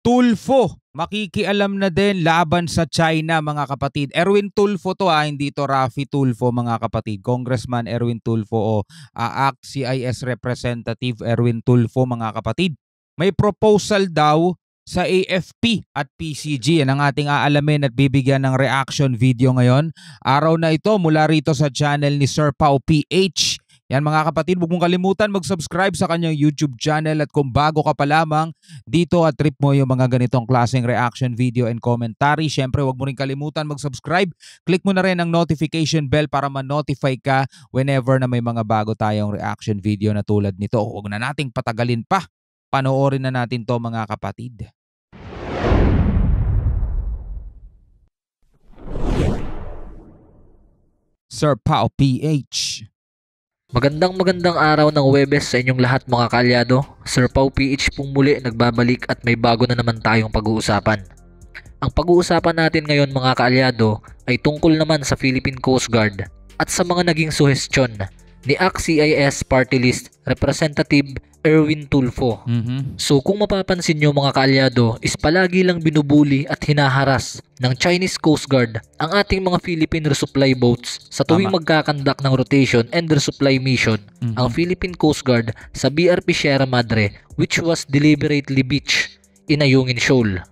Tulfo, makikialam na din laban sa China mga kapatid. Erwin Tulfo to hindi to Raffy Tulfo mga kapatid. Congressman Erwin Tulfo o ACT-CIS Representative Erwin Tulfo mga kapatid. May proposal daw sa AFP at PCG. Yan ang ating aalamin at bibigyan ng reaction video ngayon. Araw na ito mula rito sa channel ni Sir Pao PH. Yan mga kapatid, huwag mong kalimutan mag-subscribe sa kanyang YouTube channel at kung bago ka pa lamang dito at trip mo yung mga ganitong klaseng reaction video and commentary. Syempre huwag mo rin kalimutan mag-subscribe. Click mo na rin ang notification bell para ma-notify ka whenever na may mga bago tayong reaction video na tulad nito. Huwag na nating patagalin pa. Panoorin na natin to mga kapatid. Sir Pao PH. Magandang araw ng Huwebes sa inyong lahat mga kaalyado. Sir Pao PH pong muli nagbabalik at may bago na naman tayong pag-uusapan. Ang pag-uusapan natin ngayon mga kaalyado ay tungkol naman sa Philippine Coast Guard at sa mga naging suhestyon ni ACT-CIS Party List Representative Erwin Tulfo. So kung mapapansin nyo mga kaalyado is palagi lang binubuli at hinaharas ng Chinese Coast Guard ang ating mga Philippine resupply boats sa tuwing magkakandak ng rotation and resupply mission ang Philippine Coast Guard sa BRP Sierra Madre, which was deliberately beached in Ayungin Shoal.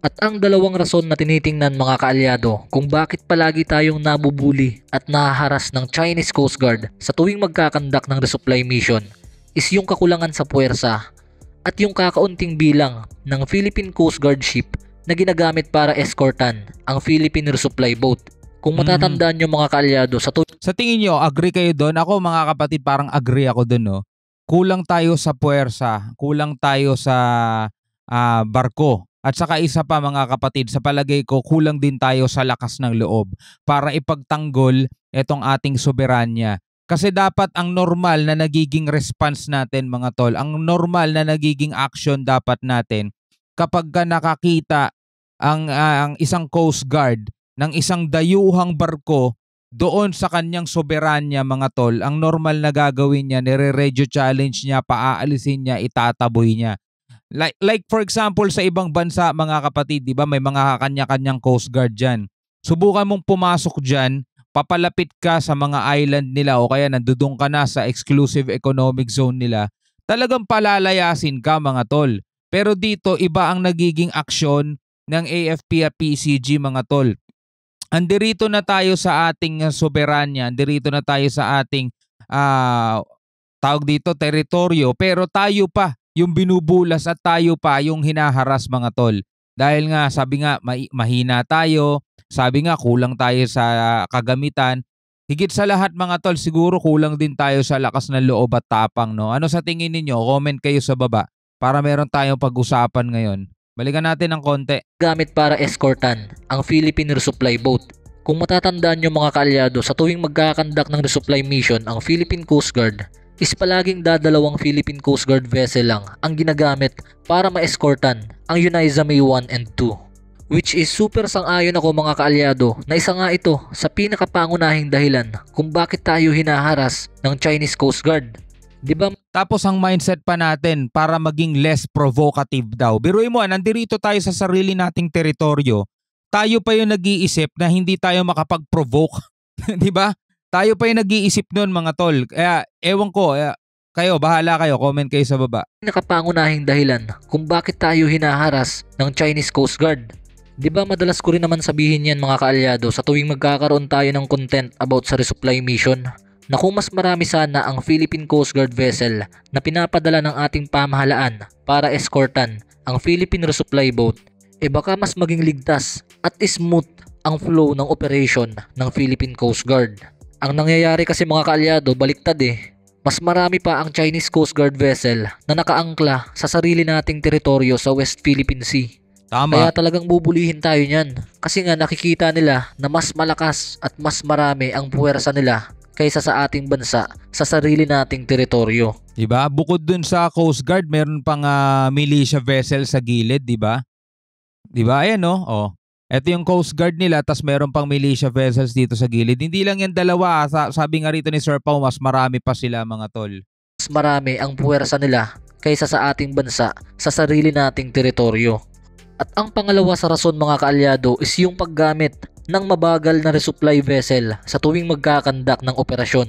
At ang dalawang rason na tinitingnan mga kaalyado kung bakit palagi tayong nabubuli at nahaharas ng Chinese Coast Guard sa tuwing magkakandak ng resupply mission is yung kakulangan sa puwersa at yung kakaunting bilang ng Philippine Coast Guard ship na ginagamit para escortan ang Philippine resupply boat. Kung matatandaan nyo mga kaalyado sa tingin nyo, agree kayo doon? Ako mga kapatid parang agree ako doon. No? Kulang tayo sa puwersa, kulang tayo sa barko. At saka isa pa mga kapatid, sa palagay ko kulang din tayo sa lakas ng loob para ipagtanggol itong ating soberanya. Kasi dapat ang normal na nagiging response natin mga tol, ang normal na nagiging action dapat natin kapag nakakita ang isang Coast Guard ng isang dayuhang barko doon sa kanyang soberanya mga tol, ang normal na gagawin niya, nire-radio challenge niya, paaalisin niya, itataboy niya. Like for example sa ibang bansa mga kapatid, di ba may mga kanya-kanyang Coast Guard dyan. Subukan mong pumasok dyan, papalapit ka sa mga island nila o kaya nandudong ka na sa exclusive economic zone nila, talagang palalayasin ka mga tol. Pero dito iba ang nagiging aksyon ng AFP at PCG mga tol. Andirito na tayo sa ating soberanya, andirito na tayo sa ating tawag dito teritoryo, pero tayo pa yung binubulas at tayo pa yung hinaharas mga tol. Dahil nga sabi nga mahina tayo, sabi nga kulang tayo sa kagamitan. Higit sa lahat mga tol, siguro kulang din tayo sa lakas ng loob at tapang. No? Ano sa tingin ninyo? Comment kayo sa baba para meron tayong pag-usapan ngayon. Balikan natin ng konti. Gamit para escortan ang Philippine resupply boat. Kung matatandaan nyo mga kaalyado, sa tuwing magkakandak ng resupply mission ang Philippine Coast Guard, is palaging dadalawang Philippine Coast Guard vessel lang ang ginagamit para ma-escortan ang Uniza May 1 and 2. Which is super sang-ayon ako mga kaalyado na isa nga ito sa pinakapangunahing dahilan kung bakit tayo hinaharas ng Chinese Coast Guard. Diba? Tapos ang mindset pa natin para maging less provocative daw. Biruin mo, nandirito tayo sa sarili nating teritoryo. Tayo pa yung nag-iisip na hindi tayo makapag-provoke. Diba? Tayo pa yung nag-iisip nun mga tol. Kaya ewan ko, kayo, bahala kayo, comment kayo sa baba. Pinakapangunahing dahilan kung bakit tayo hinaharas ng Chinese Coast Guard. Diba madalas ko rin naman sabihin yan mga kaalyado sa tuwing magkakaroon tayo ng content about sa resupply mission na kung mas marami sana ang Philippine Coast Guard vessel na pinapadala ng ating pamahalaan para escortan ang Philippine resupply boat, baka mas maging ligtas at smooth ang flow ng operation ng Philippine Coast Guard. Ang nangyayari kasi mga kaalyado, baliktad Mas marami pa ang Chinese Coast Guard vessel na nakaangkla sa sarili nating teritoryo sa West Philippine Sea. Tama. Kaya talagang bubulihin tayo niyan. Kasi nga nakikita nila na mas malakas at mas marami ang puwersa nila kaysa sa ating bansa sa sarili nating teritoryo. Diba? Bukod dun sa Coast Guard, meron pang militia vessel sa gilid, diba? Diba? Ayan no? Oh. Ito yung Coast Guard nila, tas meron pang militia vessels dito sa gilid. Hindi lang yan dalawa. Sabi nga rito ni Sir Pao, mas marami pa sila mga tol. Mas marami ang puwersa nila kaysa sa ating bansa sa sarili nating teritoryo. At ang pangalawa sa rason mga kaalyado is yung paggamit ng mabagal na resupply vessel sa tuwing magkakandak ng operasyon.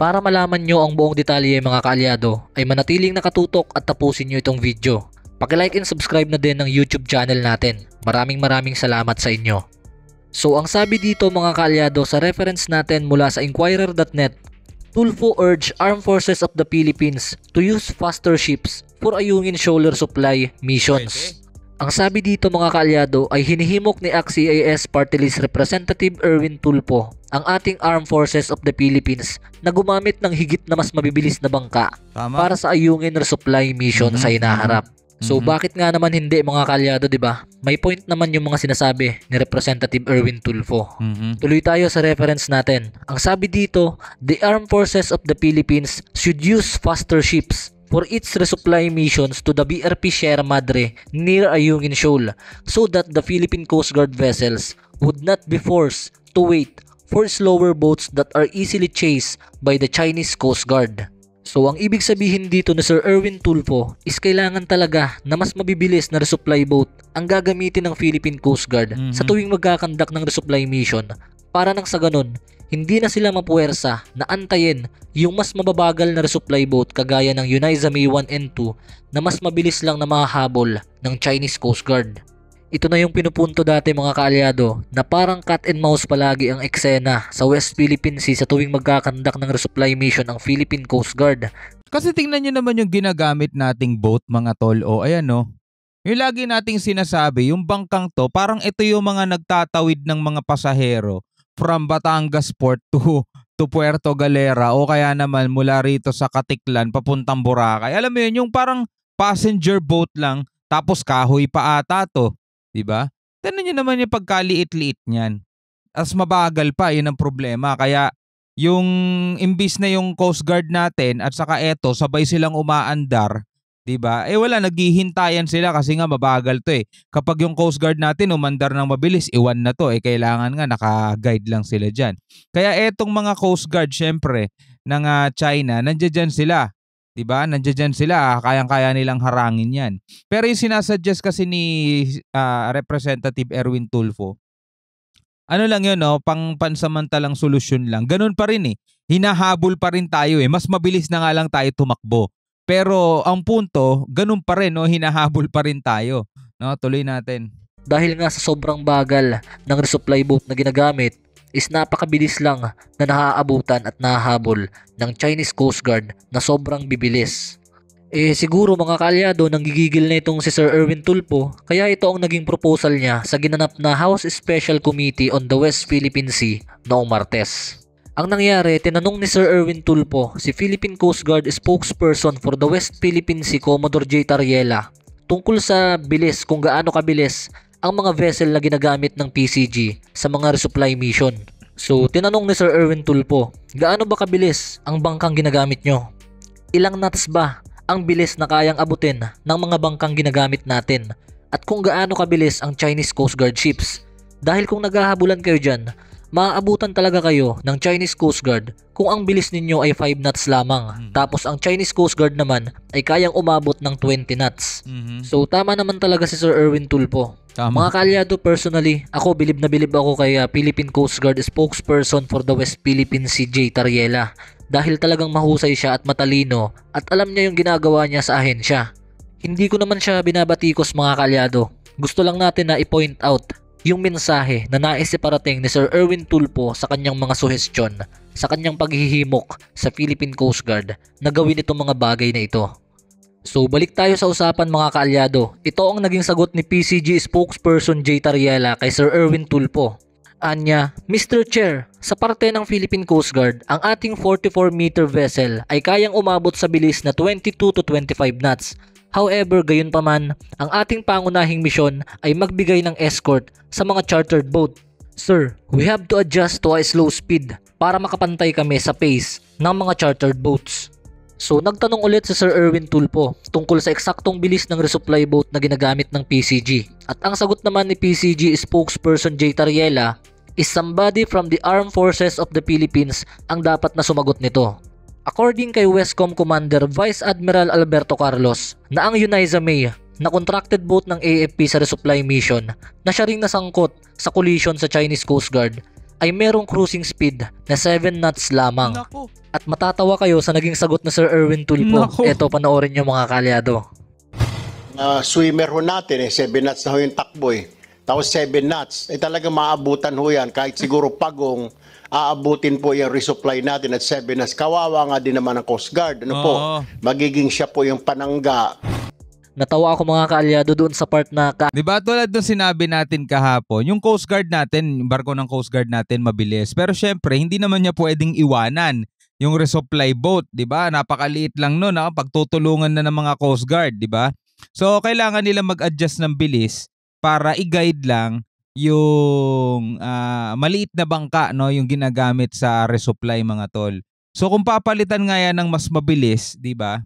Para malaman nyo ang buong detalye mga kaalyado ay manatiling nakatutok at tapusin nyo itong video. Paki-like and subscribe na din ng YouTube channel natin. Maraming salamat sa inyo. So ang sabi dito mga kaalyado sa reference natin mula sa Inquirer.net, Tulfo urged Armed Forces of the Philippines to use faster ships for Ayungin Shoal Supply missions. Ang sabi dito mga kaalyado ay hinihimok ni ACT-CIS Party List Representative Erwin Tulfo ang ating Armed Forces of the Philippines na gumamit ng higit na mas mabibilis na bangka para sa Ayungin resupply mission sa hinaharap. So bakit nga naman hindi mga kaalyado, 'di ba? May point naman yung mga sinasabi ni Representative Erwin Tulfo. Tuloy tayo sa reference natin. Ang sabi dito, the Armed Forces of the Philippines should use faster ships for its resupply missions to the BRP Sierra Madre near Ayungin Shoal so that the Philippine Coast Guard vessels would not be forced to wait for slower boats that are easily chased by the Chinese Coast Guard. So ang ibig sabihin dito ni Sir Erwin Tulfo is kailangan talaga na mas mabibilis na resupply boat ang gagamitin ng Philippine Coast Guard sa tuwing magkakandak ng resupply mission para nang sa ganun hindi na sila mapuwersa na antayin yung mas mababagal na resupply boat kagaya ng Uniza May 1 and 2 na mas mabilis lang na mahahabol ng Chinese Coast Guard. Ito na yung pinupunto dati mga kaalyado na parang cat and mouse palagi ang eksena sa West Philippine Sea sa tuwing magkakandak ng resupply mission ang Philippine Coast Guard. Kasi tingnan nyo naman yung ginagamit nating boat mga tol. O ayan no. Yung lagi nating sinasabi, yung bangkang to, parang ito yung mga nagtatawid ng mga pasahero from Batangas Port to Puerto Galera o kaya naman mula rito sa Katiklan papuntang Boracay. Alam mo yun, yung parang passenger boat lang tapos kahoy pa ata to. Diba? Tignan nyo naman yung pagkaliit-liit niyan. As mabagal pa, yun ang problema. Kaya yung imbis na yung Coast Guard natin at saka eto, sabay silang umaandar. Diba? Eh wala, naghihintayan sila kasi nga mabagal to eh. Kapag yung Coast Guard natin umandar ng mabilis, iwan na to. Eh kailangan nga naka-guide lang sila dyan. Kaya etong mga Coast Guard syempre ng China, nandiyan sila. Diba? Nandiyan sila, kayang-kaya nilang harangin yan. Pero yung sinasuggest kasi ni Representative Erwin Tulfo, ano lang yun, no? Pansamantalang solusyon lang. Ganun pa rin eh. Hinahabol pa rin tayo eh. Mas mabilis na nga lang tayo tumakbo. Pero ang punto, ganun pa rin, no? Hinahabol pa rin tayo. No? Tuloy natin. Dahil nga sa sobrang bagal ng resupply boat na ginagamit, is napakabilis lang na naaabutan at nahahabol ng Chinese Coast Guard na sobrang bibilis. Eh siguro mga kaalyado nanggigigil na itong si Sir Erwin Tulfo kaya ito ang naging proposal niya sa ginanap na House Special Committee on the West Philippine Sea noong Martes. Ang nangyari, tinanong ni Sir Erwin Tulfo si Philippine Coast Guard spokesperson for the West Philippine Sea Commodore J. Tariela tungkol sa bilis kung gaano kabilis ang mga vessel na ginagamit ng PCG sa mga resupply mission. So, tinanong ni Sir Erwin Tulfo, gaano ba kabilis ang bangkang ginagamit nyo? Ilang knots ba ang bilis na kayang abutin ng mga bangkang ginagamit natin? At kung gaano kabilis ang Chinese Coast Guard ships? Dahil kung naghahabulan kayo dyan, maaabutan talaga kayo ng Chinese Coast Guard kung ang bilis ninyo ay 5 knots lamang. Tapos ang Chinese Coast Guard naman ay kayang umabot ng 20 knots. So tama naman talaga si Sir Erwin Tulfo. Tama. Mga kaalyado, personally, ako bilib na bilib ako kay Philippine Coast Guard spokesperson for the West Philippine Sea J. Tariela. Dahil talagang mahusay siya at matalino at alam niya yung ginagawa niya sa ahensya. Hindi ko naman siya binabatikos mga kaalyado. Gusto lang natin na i-point out yung mensahe na nais iparating ni Sir Erwin Tulfo sa kanyang mga suhestyon, sa kanyang paghihimok sa Philippine Coast Guard na gawin itong mga bagay na ito. So balik tayo sa usapan mga kaalyado. Ito ang naging sagot ni PCG spokesperson J. Tariela kay Sir Erwin Tulfo. Anya, Mr. Chair, sa parte ng Philippine Coast Guard, ang ating 44-meter vessel ay kayang umabot sa bilis na 22 to 25 knots. However, gayon pa man, ang ating pangunahing misyon ay magbigay ng escort sa mga chartered boat. Sir, we have to adjust to a slow speed para makapantay kami sa pace ng mga chartered boats. So nagtanong ulit si Sir Erwin Tulfo tungkol sa eksaktong bilis ng resupply boat na ginagamit ng PCG. At ang sagot naman ni PCG spokesperson J. Tariela is somebody from the Armed Forces of the Philippines ang dapat na sumagot nito. According kay Westcom Commander Vice Admiral Alberto Carlos na ang Uniza May na contracted boat ng AFP sa resupply mission na siya ring nasangkot sa collision sa Chinese Coast Guard ay merong cruising speed na 7 knots lamang. Nako. At matatawa kayo sa naging sagot na Sir Erwin Tulfo. Nako. Eto, panoorin nyo mga kaalyado. Swimmer ho natin 7 knots na ho yung takbo Tapos 7 knots, talagang maabutan ho yan. Kahit siguro pagong, aabutin po yung resupply natin at 7 knots. Kawawa nga din naman ang Coast Guard. Po, magiging siya po yung panangga. Natawa ako mga kaalyado doon sa part na Di ba tulad nung sinabi natin kahapon, yung Coast Guard natin, yung barko ng Coast Guard natin mabilis. Pero syempre, hindi naman niya pwedeng iwanan yung resupply boat, di ba? Napakaliit lang nun, pagtutulungan na ng mga Coast Guard, di ba? So, kailangan nila mag-adjust ng bilis para i-guide lang yung maliit na bangka, no, yung ginagamit sa resupply mga tol. So, kung papalitan nga yan ng mas mabilis, di ba?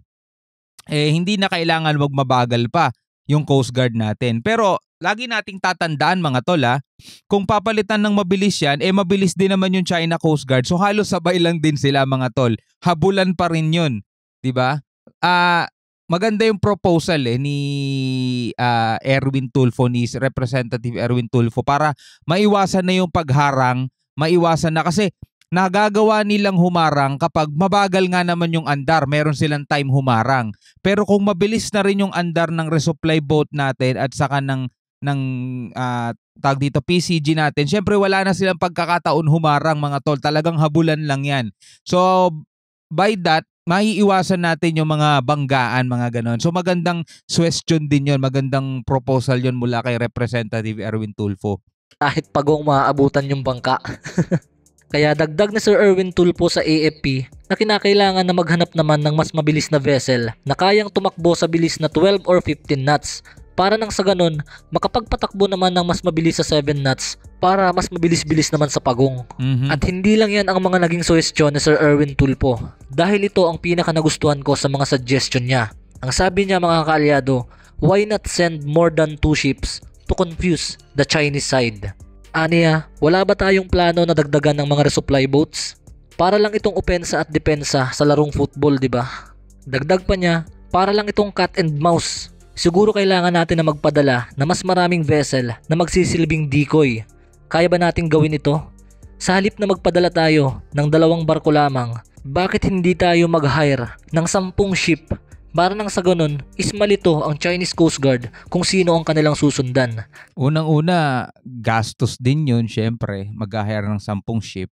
Hindi na kailangan magmabagal pa yung Coast Guard natin. Pero lagi nating tatandaan mga tol kung papalitan ng mabilis yan, mabilis din naman yung China Coast Guard. So halos sabay lang din sila mga tol. Habulan pa rin yun. Diba? Maganda yung proposal ni Erwin Tulfo, ni Representative Erwin Tulfo para maiwasan na yung pagharang, maiwasan na kasi nagagawa nilang humarang kapag mabagal nga naman yung andar, meron silang time humarang. Pero kung mabilis na rin yung andar ng resupply boat natin at saka ng tag dito PCG natin, syempre wala na silang pagkakataon humarang mga tol, talagang habulan lang yan. So by that, maiiwasan natin yung mga banggaan, mga ganon. So magandang suggestion din yun, magandang proposal yun mula kay Representative Erwin Tulfo. kahit pagong maaabutan yung bangka. Kaya dagdag na Sir Erwin Tulfo sa AFP na kinakailangan na maghanap naman ng mas mabilis na vessel na kayang tumakbo sa bilis na 12 or 15 knots para nang sa ganun makapagpatakbo naman ng mas mabilis sa 7 knots para mas mabilis-bilis naman sa pagong. At hindi lang yan ang mga naging suggestion ni Sir Erwin Tulfo dahil ito ang pinaka nagustuhan ko sa mga suggestion niya. Ang sabi niya mga kaalyado, why not send more than 2 ships to confuse the Chinese side? Aniya, wala ba tayong plano na dagdagan ng mga resupply boats? Para lang itong opensa at depensa sa larong football, di ba? Dagdag pa niya, para lang itong cat and mouse. Siguro kailangan natin na magpadala na mas maraming vessel na magsisilbing decoy. Kaya ba nating gawin ito? Sa halip na magpadala tayo ng 2 barko lamang, bakit hindi tayo mag-hire ng 10 ship? Para nang sa ganun, is malito ang Chinese Coast Guard kung sino ang kanilang susundan. Unang-una, gastos din yun, syempre, mag-hire ng 10 ship.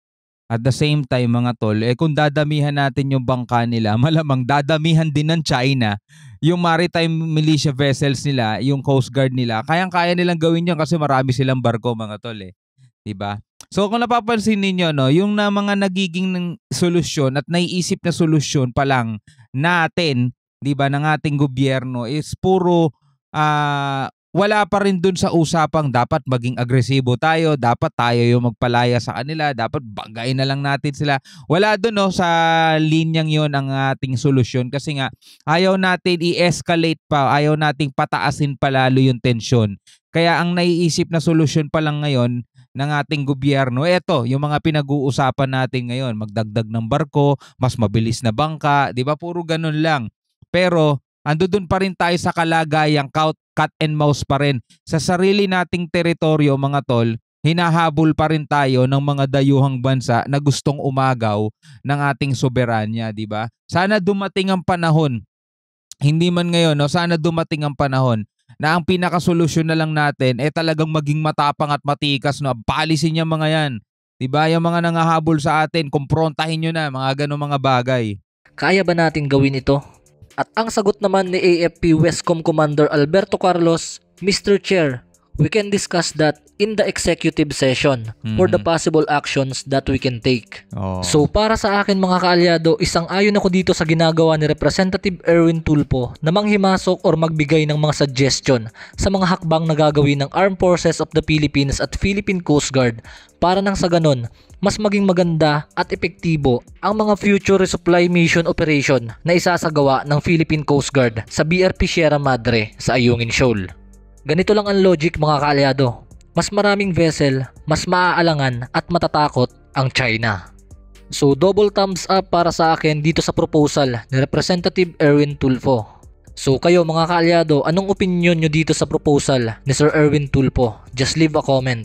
At the same time, mga tol, kung dadamihan natin yung bangka nila, malamang dadamihan din ng China yung maritime militia vessels nila, yung Coast Guard nila. Kayang-kaya nilang gawin yun kasi marami silang barko, mga tol. Diba? So kung napapansin ninyo, no, yung na mga nagiging solusyon at naiisip na solusyon pa lang natin, diba, ng ating gobyerno is puro wala pa rin dun sa usapang dapat maging agresibo tayo, dapat tayo yung magpalaya sa kanila, dapat bagayin na lang natin sila. Wala dun, no, sa linyang yon ang ating solusyon kasi nga ayaw natin i-escalate pa, ayaw nating pataasin pa lalo yung tensyon. Kaya ang naiisip na solusyon pa lang ngayon ng ating gobyerno, eto, yung mga pinag-uusapan natin ngayon, magdagdag ng barko, mas mabilis na bangka, di ba, puro ganun lang. Pero andun pa rin tayo sa kalagayang cat and mouse pa rin. Sa sarili nating teritoryo, mga tol, hinahabol pa rin tayo ng mga dayuhang bansa na gustong umagaw ng ating soberanya, di ba? Sana dumating ang panahon, hindi man ngayon, no? Sana dumating ang panahon na ang pinakasolusyon na lang natin talagang maging matapang at matikas, no? Paalisin niya mga yan. Di ba? Yung mga nangahabol sa atin, kumprontahin nyo na, mga ganong mga bagay. Kaya ba natin gawin ito? At ang sagot naman ni AFP Westcom Commander Alberto Carlos, Mr. Chair, we can discuss that in the executive session for the possible actions that we can take. So para sa akin mga kaalyado, isang ayon ako dito sa ginagawa ni Representative Erwin Tulfo na manghimasok or magbigay ng mga suggestion sa mga hakbang na gagawin ng Armed Forces of the Philippines at Philippine Coast Guard para nang sa ganon, mas maging maganda at epektibo ang mga future resupply mission operation na isasagawa ng Philippine Coast Guard sa BRP Sierra Madre sa Ayungin Shoal. Ganito lang ang logic mga kaalyado. Mas maraming vessel, mas maaalangan at matatakot ang China. So double thumbs up para sa akin dito sa proposal ni Representative Erwin Tulfo. So kayo mga kaalyado, anong opinion nyo dito sa proposal ni Sir Erwin Tulfo? Just leave a comment.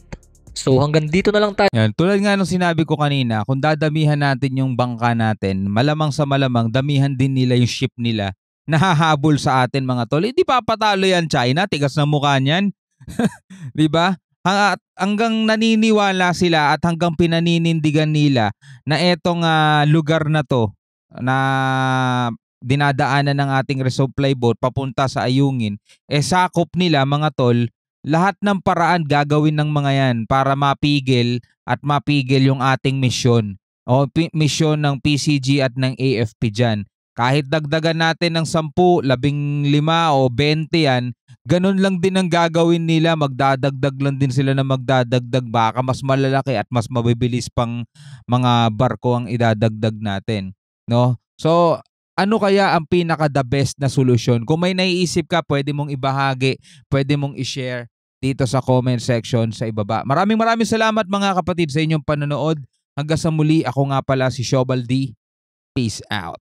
So hanggang dito na lang tayo. Yan, tulad nga nung sinabi ko kanina, kung dadamihan natin yung bangka natin, malamang sa malamang damihan din nila yung ship nila na hahabol sa atin mga tol. Hindi papatalo yan China, tigas na mukha niyan. 'Di ba? Hanggang naniniwala sila at hanggang pinaninindigan nila na etong lugar na to na dinadaanan ng ating resupply boat papunta sa Ayungin, sakop nila mga tol, lahat ng paraan gagawin ng mga yan para mapigil yung ating misyon o misyon ng PCG at ng AFP dyan. Kahit dagdagan natin ng 10, 15 o 20 yan, ganun lang din ang gagawin nila, magdadagdag lang din sila na magdadagdag, baka mas malalaki at mas mabibilis pang mga barko ang idadagdag natin, no? So, ano kaya ang pinaka the best na solusyon? Kung may naiisip ka, pwede mong ibahagi, pwede mong i-share dito sa comment section sa ibaba. Maraming salamat mga kapatid sa inyong panonood. Hanggang sa muli, ako nga pala si Shobal D. Peace out.